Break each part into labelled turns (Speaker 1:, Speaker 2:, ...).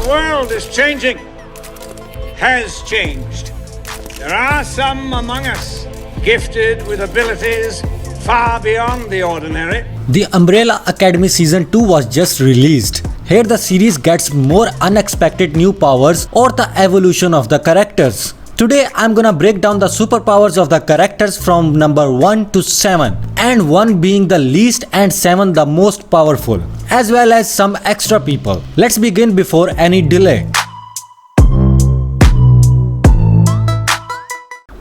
Speaker 1: The world is changing. Has changed. There are some among us gifted with abilities far beyond the ordinary.
Speaker 2: The Umbrella Academy Season 2 was just released. Here the series gets more unexpected new powers or the evolution of the characters. Today I'm gonna break down the superpowers of the characters from number 1 to 7, and 1 being the least and 7 the most powerful, as well as some extra people. Let's begin before any delay.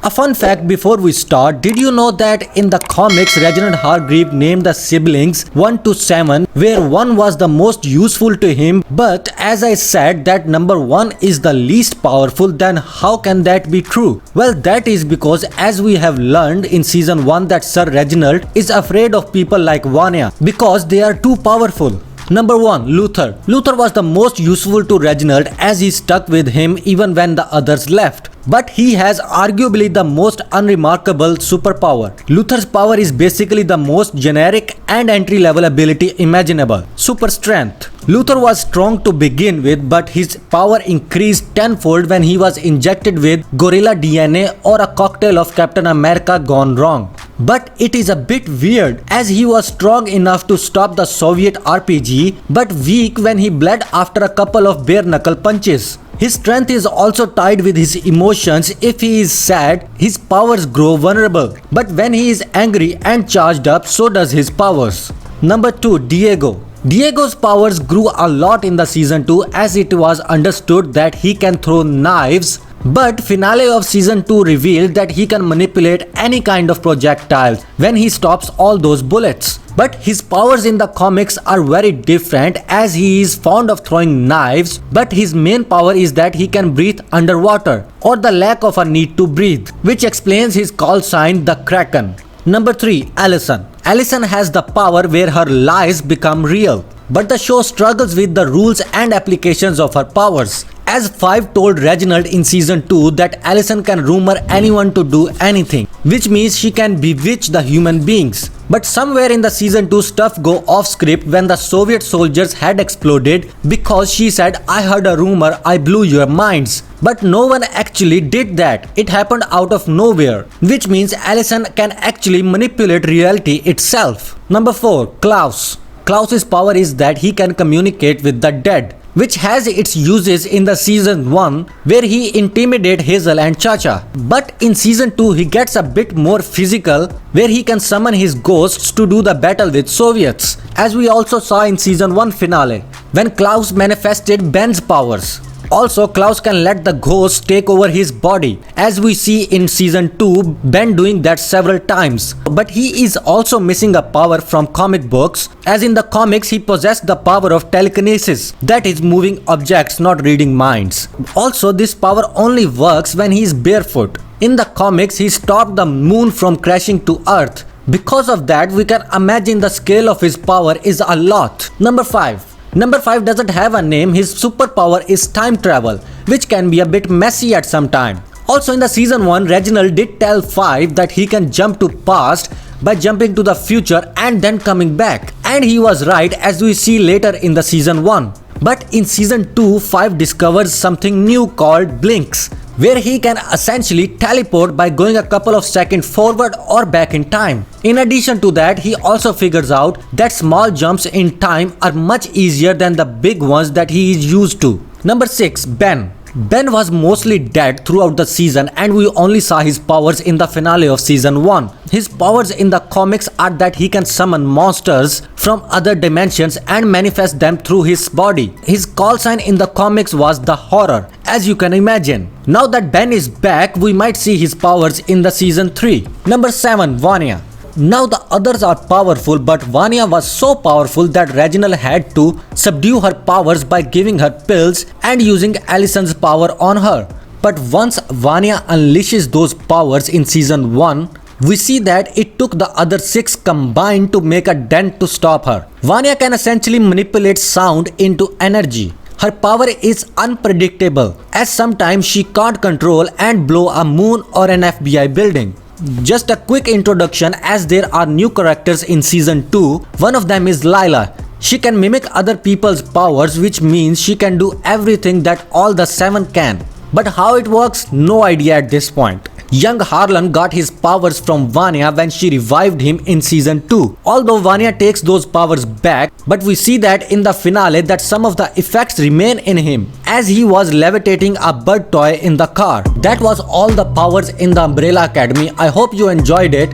Speaker 2: A fun fact before we start, did you know that in the comics Reginald Hargreave named the siblings 1 to 7, where 1 was the most useful to him, but as I said that number 1 is the least powerful, then how can that be true? Well, that is because as we have learned in season 1 that Sir Reginald is afraid of people like Vanya because they are too powerful. Number 1. Luther. Luther was the most useful to Reginald as he stuck with him even when the others left. But he has arguably the most unremarkable superpower. Luther's power is basically the most generic and entry-level ability imaginable. Super strength. Luther was strong to begin with, but his power increased tenfold when he was injected with gorilla DNA or a cocktail of Captain America gone wrong. But it is a bit weird as he was strong enough to stop the Soviet RPG but weak when he bled after a couple of bare knuckle punches. His strength is also tied with his emotions. If he is sad, his powers grow vulnerable. But when he is angry and charged up, so does his powers. Number 2. Diego. Diego's powers grew a lot in the season 2 as it was understood that he can throw knives, but finale of season 2 revealed that he can manipulate any kind of projectiles when he stops all those bullets. But his powers in the comics are very different as he is fond of throwing knives, but his main power is that he can breathe underwater or the lack of a need to breathe, which explains his call sign the Kraken. Number 3. Alison. Alison has the power where her lies become real, but the show struggles with the rules and applications of her powers. As 5 told Reginald in season 2 that Alison can rumor anyone to do anything, which means she can bewitch the human beings. But somewhere in the season 2 stuff go off script when the Soviet soldiers had exploded because she said, "I heard a rumor, I blew your minds." But no one actually did that. It happened out of nowhere, which means Alison can actually manipulate reality itself. Number 4. Klaus. Klaus's power is that he can communicate with the dead, which has its uses in the season 1 where he intimidates Hazel and Chacha. But in season 2 he gets a bit more physical where he can summon his ghosts to do the battle with Soviets, as we also saw in season 1 finale when Klaus manifested Ben's powers. Also, Klaus can let the ghosts take over his body, as we see in season 2 Ben doing that several times. But he is also missing a power from comic books, as in the comics he possessed the power of telekinesis, that is moving objects, not reading minds. Also, this power only works when he is barefoot. In the comics he stopped the moon from crashing to earth. Because of that we can imagine the scale of his power is a lot. Number 5. Number 5 doesn't have a name. His superpower is time travel, which can be a bit messy at some time. Also in the season 1, Reginald did tell 5 that he can jump to past by jumping to the future and then coming back. And he was right, as we see later in the season 1. But in season 2, 5 discovers something new called blinks, where he can essentially teleport by going a couple of seconds forward or back in time. In addition to that, he also figures out that small jumps in time are much easier than the big ones that he is used to. Number 6. Ben. Ben was mostly dead throughout the season and we only saw his powers in the finale of season 1. His powers in the comics are that he can summon monsters from other dimensions and manifest them through his body. His call sign in the comics was the Horror, as you can imagine. Now that Ben is back, we might see his powers in the season 3. Number 7. Vanya. Now the others are powerful, but Vanya was so powerful that Reginald had to subdue her powers by giving her pills and using Alison's power on her. But once Vanya unleashes those powers in season 1, we see that it took the other 6 combined to make a dent to stop her. Vanya can essentially manipulate sound into energy. Her power is unpredictable, as sometimes she can't control and blow a moon or an FBI building. Just a quick introduction, as there are new characters in season 2. One of them is Lyla. She can mimic other people's powers, which means she can do everything that all the 7 can. But how it works? No idea at this point. Young Harlan got his powers from Vanya when she revived him in season 2. Although Vanya takes those powers back, but we see that in the finale that some of the effects remain in him, as he was levitating a bird toy in the car. That was all the powers in the Umbrella Academy. I hope you enjoyed it.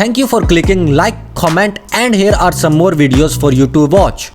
Speaker 2: Thank you for clicking like, comment, and here are some more videos for you to watch.